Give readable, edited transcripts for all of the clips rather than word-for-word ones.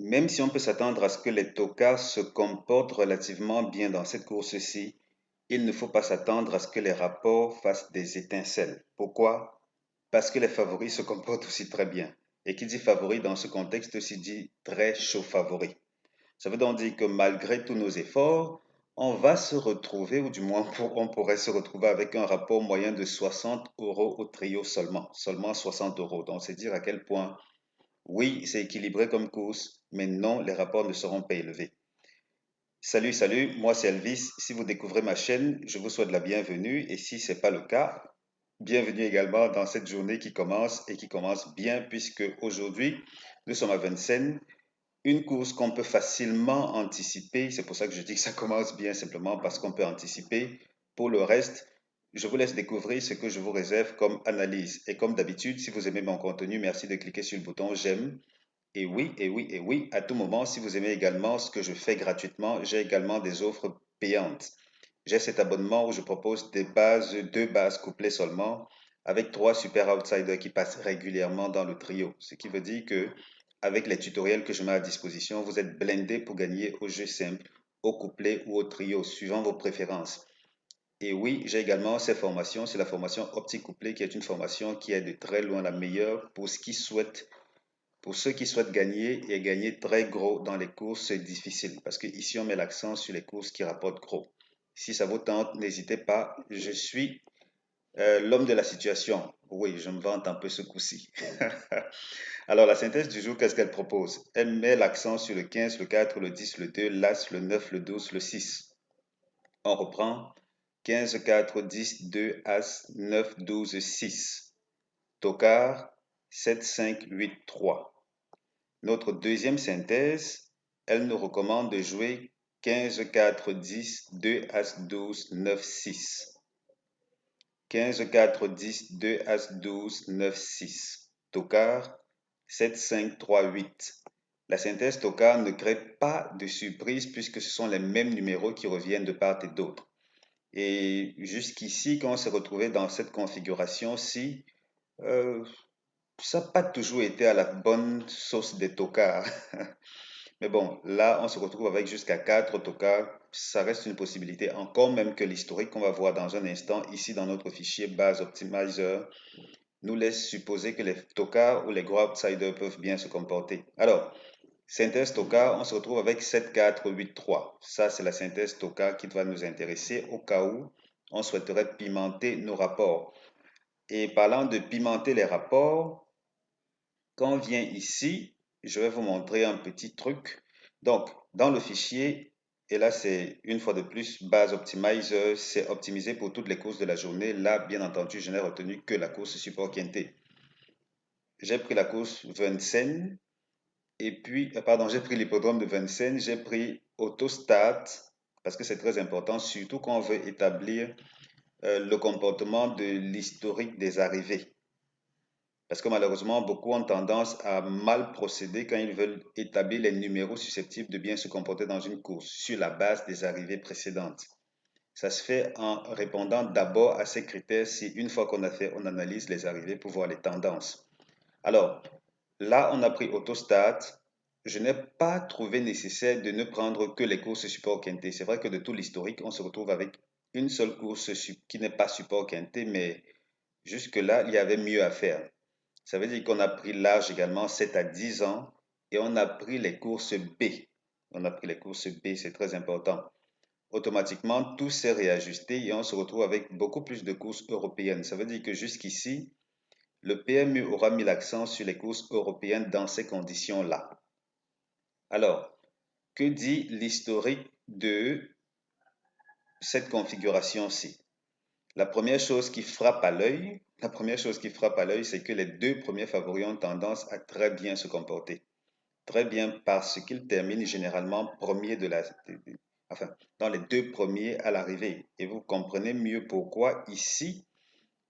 Même si on peut s'attendre à ce que les tocards se comportent relativement bien dans cette course-ci, il ne faut pas s'attendre à ce que les rapports fassent des étincelles. Pourquoi? Parce que les favoris se comportent aussi très bien. Et qui dit favori dans ce contexte aussi dit très chaud favori. Ça veut donc dire que malgré tous nos efforts, on va se retrouver, ou du moins on pourrait se retrouver avec un rapport moyen de 60 € au trio seulement 60 €. Donc c'est dire à quel point, oui, c'est équilibré comme course, mais non, les rapports ne seront pas élevés. Salut, salut, moi c'est Elvis. Si vous découvrez ma chaîne, je vous souhaite la bienvenue et si ce n'est pas le cas, bienvenue également dans cette journée qui commence et qui commence bien puisque aujourd'hui, nous sommes à Vincennes, une course qu'on peut facilement anticiper. C'est pour ça que je dis que ça commence bien simplement parce qu'on peut anticiper. Pour le reste, je vous laisse découvrir ce que je vous réserve comme analyse. Et comme d'habitude, si vous aimez mon contenu, merci de cliquer sur le bouton j'aime. Et oui, et oui, et oui, à tout moment, si vous aimez également ce que je fais gratuitement, j'ai également des offres payantes. J'ai cet abonnement où je propose deux bases couplées seulement, avec trois super outsiders qui passent régulièrement dans le trio. Ce qui veut dire que, avec les tutoriels que je mets à disposition, vous êtes blindé pour gagner au jeu simple, au couplet ou au trio, suivant vos préférences. Et oui, j'ai également ces formations, c'est la formation optique couplée qui est une formation qui est de très loin la meilleure pour ceux qui souhaitent gagner et gagner très gros dans les courses difficiles, parce que ici on met l'accent sur les courses qui rapportent gros. Si ça vous tente, n'hésitez pas, je suis l'homme de la situation. Oui, je me vante un peu ce coup-ci. Alors la synthèse du jour, qu'est-ce qu'elle propose? Elle met l'accent sur le 15, le 4, le 10, le 2, l'As, le 9, le 12, le 6. On reprend 15, 4, 10, 2, As, 9, 12, 6. Tocard, 7, 5, 8, 3. Notre deuxième synthèse, elle nous recommande de jouer 15, 4, 10, 2, As, 12, 9, 6. 15, 4, 10, 2, As, 12, 9, 6. Tocard, 7, 5, 3, 8. La synthèse tocard ne crée pas de surprise puisque ce sont les mêmes numéros qui reviennent de part et d'autre. Et jusqu'ici, quand on s'est retrouvé dans cette configuration-ci, euh, ça n'a pas toujours été à la bonne sauce des tocards. Mais bon, là, on se retrouve avec jusqu'à 4 tocards. Ça reste une possibilité, encore même que l'historique qu'on va voir dans un instant, ici dans notre fichier base optimizer, nous laisse supposer que les tocards ou les gros outsiders peuvent bien se comporter. Alors, synthèse tocard, on se retrouve avec 7, 4, 8, 3. Ça, c'est la synthèse tocard qui va nous intéresser au cas où on souhaiterait pimenter nos rapports. Et parlant de pimenter les rapports, quand on vient ici, je vais vous montrer un petit truc. Donc, dans le fichier, et là c'est une fois de plus base optimizer, c'est optimisé pour toutes les courses de la journée. Là, bien entendu, je n'ai retenu que la course support quintet. J'ai pris la course Vincennes, et puis, pardon, j'ai pris l'hippodrome de Vincennes, j'ai pris Autostart, parce que c'est très important, surtout quand on veut établir le comportement de l'historique des arrivées. Parce que malheureusement, beaucoup ont tendance à mal procéder quand ils veulent établir les numéros susceptibles de bien se comporter dans une course sur la base des arrivées précédentes. Ça se fait en répondant d'abord à ces critères si une fois qu'on a fait, on analyse les arrivées pour voir les tendances. Alors, là, on a pris Autostart. Je n'ai pas trouvé nécessaire de ne prendre que les courses support quintet. C'est vrai que de tout l'historique, on se retrouve avec une seule course qui n'est pas support quintet, mais jusque-là, il y avait mieux à faire. Ça veut dire qu'on a pris l'âge également 7 à 10 ans et on a pris les courses B. On a pris les courses B, c'est très important. Automatiquement, tout s'est réajusté et on se retrouve avec beaucoup plus de courses européennes. Ça veut dire que jusqu'ici, le PMU aura mis l'accent sur les courses européennes dans ces conditions-là. Alors, que dit l'historique de cette configuration-ci? La première chose qui frappe à l'œil, c'est que les deux premiers favoris ont tendance à très bien se comporter. Très bien parce qu'ils terminent généralement premier enfin, dans les deux premiers à l'arrivée. Et vous comprenez mieux pourquoi ici,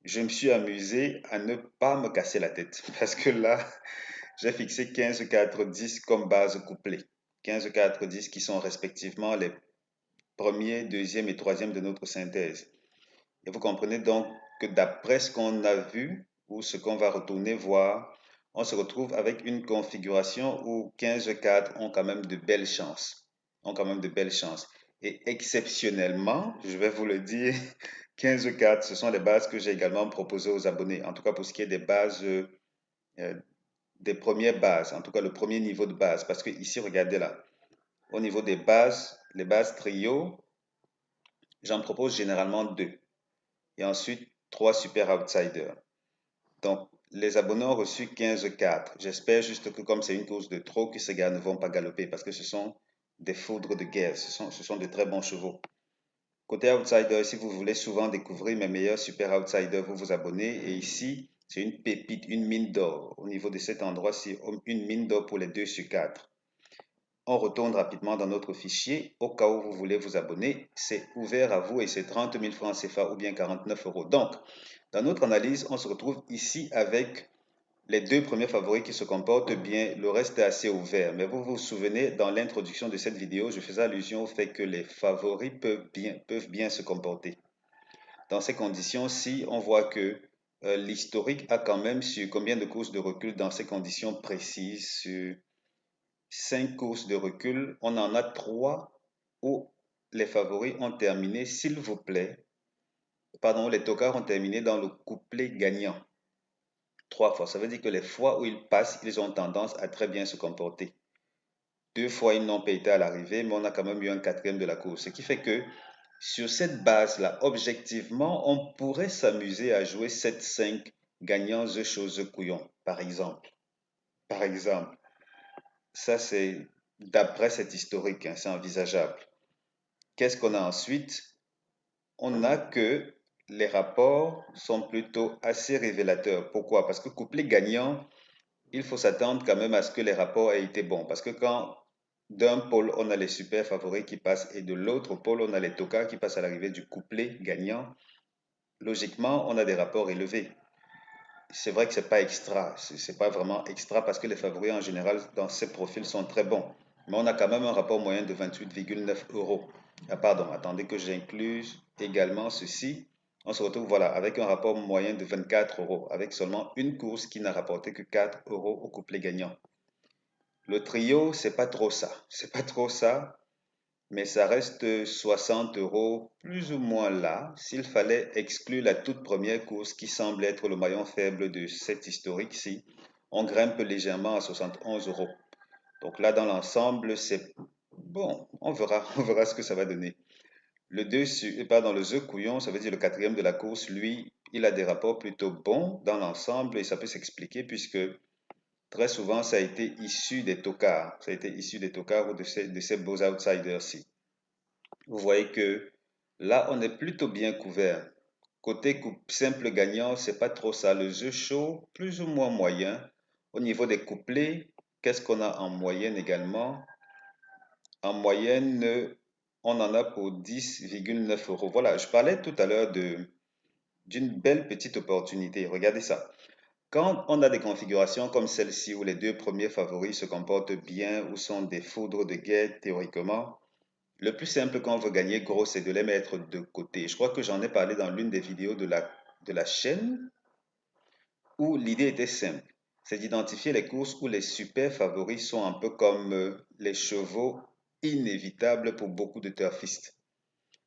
je me suis amusé à ne pas me casser la tête. Parce que là, j'ai fixé 15, 4, 10 comme base couplée. 15, 4, 10 qui sont respectivement les premiers, deuxième et troisième de notre synthèse. Et vous comprenez donc que d'après ce qu'on a vu ou ce qu'on va retourner voir, on se retrouve avec une configuration où 15-4 ont quand même de belles chances. Ont quand même de belles chances. Et exceptionnellement, je vais vous le dire, 15-4, ce sont les bases que j'ai également proposées aux abonnés. En tout cas, pour ce qui est des bases, des premières bases, en tout cas le premier niveau de base. Parce que ici, regardez là, au niveau des bases, les bases trio, j'en propose généralement deux. Et ensuite, trois super outsiders. Donc, les abonnés ont reçu 15-4. J'espère juste que comme c'est une course de trop, que ces gars ne vont pas galoper parce que ce sont des foudres de guerre. Ce sont de très bons chevaux. Côté outsider, si vous voulez souvent découvrir mes meilleurs super outsiders, vous vous abonnez. Et ici, c'est une pépite, une mine d'or. Au niveau de cet endroit-ci, une mine d'or pour les 2 sur 4. On retourne rapidement dans notre fichier. Au cas où vous voulez vous abonner, c'est ouvert à vous et c'est 30 000 francs CFA ou bien 49 euros. Donc, dans notre analyse, on se retrouve ici avec les deux premiers favoris qui se comportent bien, le reste est assez ouvert. Mais vous vous souvenez, dans l'introduction de cette vidéo, je faisais allusion au fait que les favoris peuvent bien se comporter. Dans ces conditions-ci, on voit que l'historique a quand même sur combien de courses de recul dans ces conditions précises, sur 5 courses de recul, on en a 3 où les favoris ont terminé, s'il vous plaît, pardon, les tocards ont terminé dans le couplet gagnant. 3 fois. Ça veut dire que les fois où ils passent, ils ont tendance à très bien se comporter. 2 fois, ils n'ont pas été à l'arrivée, mais on a quand même eu un quatrième de la course. Ce qui fait que sur cette base-là, objectivement, on pourrait s'amuser à jouer 7-5 gagnants The Chose Couillon, par exemple. Par exemple. Ça, c'est d'après cet historique, hein, c'est envisageable. Qu'est-ce qu'on a ensuite? On a que les rapports sont plutôt assez révélateurs. Pourquoi? Parce que couplet gagnant, il faut s'attendre quand même à ce que les rapports aient été bons. Parce que quand d'un pôle, on a les super favoris qui passent et de l'autre pôle, on a les tocards qui passent à l'arrivée du couplet gagnant, logiquement, on a des rapports élevés. C'est vrai que c'est pas extra, c'est pas vraiment extra parce que les favoris en général dans ces profils sont très bons. Mais on a quand même un rapport moyen de 28,9 euros. Ah pardon, attendez que j'incluse également ceci. On se retrouve voilà avec un rapport moyen de 24 euros, avec seulement une course qui n'a rapporté que 4 euros au couplet gagnant. Le trio, c'est pas trop ça. C'est pas trop ça, mais ça reste 60 euros plus ou moins là. S'il fallait exclure la toute première course qui semble être le maillon faible de cette historique-ci, on grimpe légèrement à 71 euros. Donc là, dans l'ensemble, c'est bon. On verra ce que ça va donner. Le 2 pardon, le The Couillon, ça veut dire le quatrième de la course, lui, il a des rapports plutôt bons dans l'ensemble et ça peut s'expliquer puisque très souvent, ça a été issu des tocards. Ça a été issu des tocards ou de ces beaux outsiders-ci. Vous voyez que là, on est plutôt bien couvert. Côté simple gagnant, c'est pas trop ça. Le jeu chaud, plus ou moins moyen. Au niveau des couplets, qu'est-ce qu'on a en moyenne également? En moyenne, on en a pour 10,9 euros. Voilà, je parlais tout à l'heure d'une belle petite opportunité. Regardez ça. Quand on a des configurations comme celle-ci où les deux premiers favoris se comportent bien ou sont des foudres de guerre théoriquement, le plus simple quand on veut gagner gros, c'est de les mettre de côté. Je crois que j'en ai parlé dans l'une des vidéos de la chaîne où l'idée était simple. C'est d'identifier les courses où les super favoris sont un peu comme les chevaux inévitables pour beaucoup de turfistes.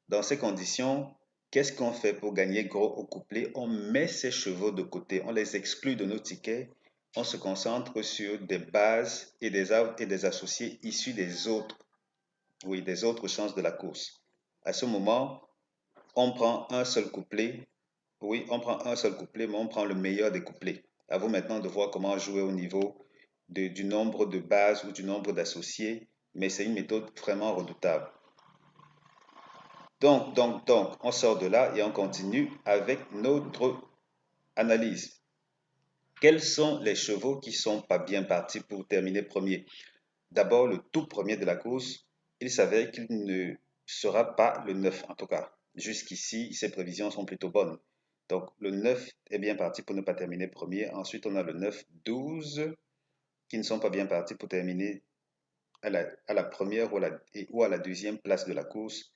Dans ces conditions, qu'est-ce qu'on fait pour gagner gros au couplet? On met ces chevaux de côté, on les exclut de nos tickets, on se concentre sur des bases et des associés issus des autres, oui, des autres chances de la course. À ce moment, on prend un seul couplet. Oui, on prend un seul couplet, mais on prend le meilleur des couplets. À vous maintenant de voir comment jouer au niveau du nombre de bases ou du nombre d'associés, mais c'est une méthode vraiment redoutable. Donc, on sort de là et on continue avec notre analyse. Quels sont les chevaux qui sont pas bien partis pour terminer premier? D'abord, le tout premier de la course, il s'avère qu'il ne sera pas le 9 en tout cas. Jusqu'ici, ses prévisions sont plutôt bonnes. Donc, le 9 est bien parti pour ne pas terminer premier. Ensuite, on a le 9, 12 qui ne sont pas bien partis pour terminer à la première ou à la deuxième place de la course.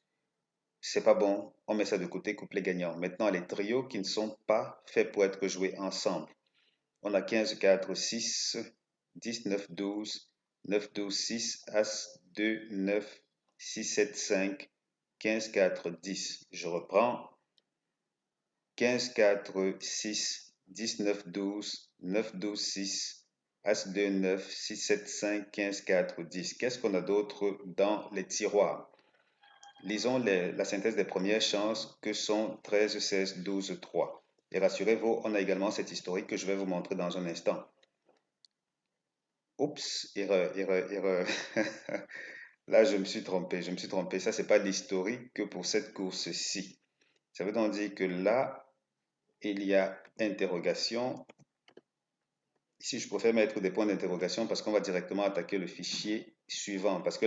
C'est pas bon, on met ça de côté, couplet gagnant. Maintenant, les trios qui ne sont pas faits pour être joués ensemble. on a 15, 4, 6, 10, 9, 12, 9, 12, 6, As, 2, 9, 6, 7, 5, 15, 4, 10. Je reprends. 15, 4, 6, 10, 9, 12, 9, 12, 6, As, 2, 9, 6, 7, 5, 15, 4, 10. Qu'est-ce qu'on a d'autre dans les tiroirs? Lisons la synthèse des premières chances que sont 13, 16, 12, 3. Et rassurez-vous, on a également cet historique que je vais vous montrer dans un instant. Oups, erreur. Là, je me suis trompé. Ça, c'est pas l'historique que pour cette course-ci. Ça veut donc dire que là, il y a interrogation. Ici, je préfère mettre des points d'interrogation parce qu'on va directement attaquer le fichier suivant. Parce que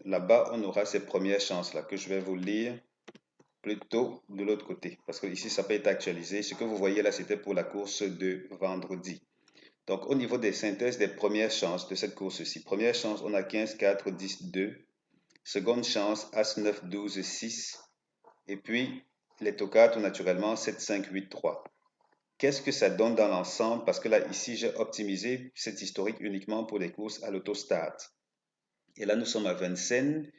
là-bas, on aura ces premières chances-là que je vais vous lire plutôt de l'autre côté. Parce que ici, ça peut être actualisé. Ce que vous voyez là, c'était pour la course de vendredi. Donc, au niveau des synthèses des premières chances de cette course-ci, première chance, on a 15, 4, 10, 2. Seconde chance, As, 9, 12, 6. Et puis, les tocates, naturellement, 7, 5, 8, 3. Qu'est-ce que ça donne dans l'ensemble? Parce que là, ici, j'ai optimisé cet historique uniquement pour les courses à l'autostart. Et là, nous sommes à Vincennes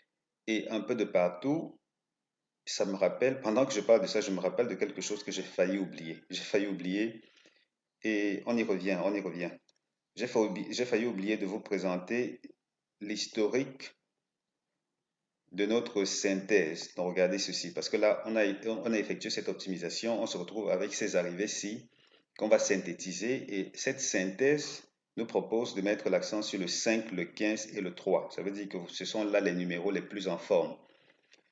et un peu de partout. Ça me rappelle, pendant que je parle de ça, je me rappelle de quelque chose que j'ai failli oublier. J'ai failli oublier et on y revient, on y revient. J'ai failli oublier de vous présenter l'historique de notre synthèse. Donc, regardez ceci, parce que là, on a effectué cette optimisation, on se retrouve avec ces arrivées-ci qu'on va synthétiser et cette synthèse nous propose de mettre l'accent sur le 5, le 15 et le 3. Ça veut dire que ce sont là les numéros les plus en forme.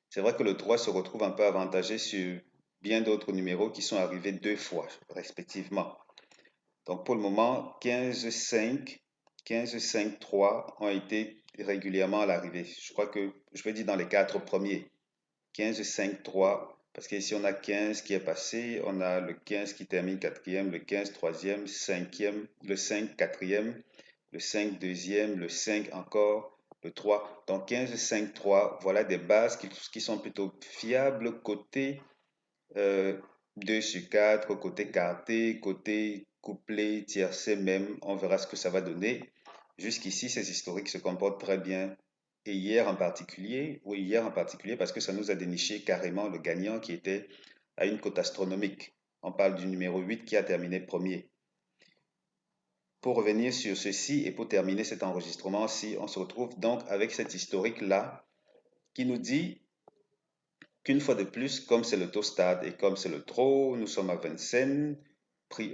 C'est vrai que le 3 se retrouve un peu avantagé sur bien d'autres numéros qui sont arrivés 2 fois, respectivement. Donc, pour le moment, 15, 5, 15, 5, 3 ont été régulièrement à l'arrivée. Je crois que je vais dire dans les 4 premiers. 15, 5, 3, parce qu'ici on a 15 qui est passé, on a le 15 qui termine quatrième, le 15 troisième, cinquième, le 5 quatrième, le 5 deuxième, le 5 encore, le 3. Donc 15, 5, 3, voilà des bases qui sont plutôt fiables côté 2 sur 4, côté quarté, côté couplet, tiercé même, on verra ce que ça va donner. Jusqu'ici, ces historiques se comportent très bien. Et hier en particulier, oui, hier en particulier, parce que ça nous a déniché carrément le gagnant qui était à une cote astronomique. On parle du numéro 8 qui a terminé premier. Pour revenir sur ceci et pour terminer cet enregistrement-ci, on se retrouve donc avec cet historique-là qui nous dit qu'une fois de plus, comme c'est le taux stade et comme c'est le trot, nous sommes à Vincennes,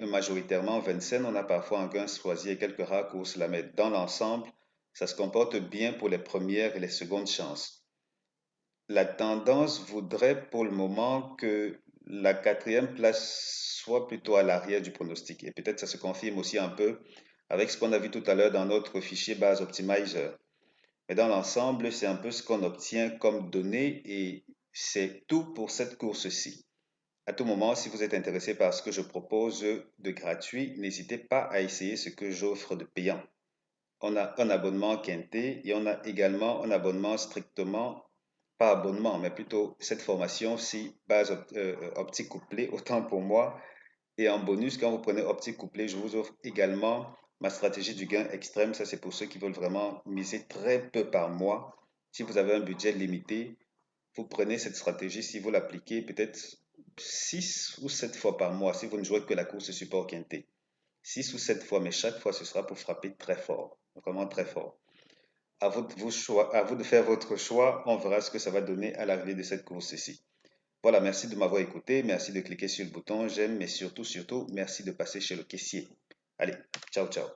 majoritairement Vincennes, on a parfois un gain choisi et quelques rares courses là, mais dans l'ensemble, ça se comporte bien pour les premières et les secondes chances. La tendance voudrait pour le moment que la quatrième place soit plutôt à l'arrière du pronostic. Et peut-être ça se confirme aussi un peu avec ce qu'on a vu tout à l'heure dans notre fichier base optimizer. Mais dans l'ensemble, c'est un peu ce qu'on obtient comme données et c'est tout pour cette course-ci. À tout moment, si vous êtes intéressé par ce que je propose de gratuit, n'hésitez pas à essayer ce que j'offre de payant. On a un abonnement quinté et on a également un abonnement strictement, pas abonnement, mais plutôt cette formation-ci, base optique couplée, autant pour moi. Et en bonus, quand vous prenez optique couplée, je vous offre également ma stratégie du gain extrême. Ça, c'est pour ceux qui veulent vraiment miser très peu par mois. Si vous avez un budget limité, vous prenez cette stratégie. Si vous l'appliquez, peut-être 6 ou 7 fois par mois, si vous ne jouez que la course support quinté. 6 ou 7 fois, mais chaque fois, ce sera pour frapper très fort, vraiment très fort. À vous de faire votre choix. On verra ce que ça va donner à l'arrivée de cette course-ci. Voilà, merci de m'avoir écouté. Merci de cliquer sur le bouton j'aime, mais surtout, merci de passer chez le caissier. Allez, ciao, ciao.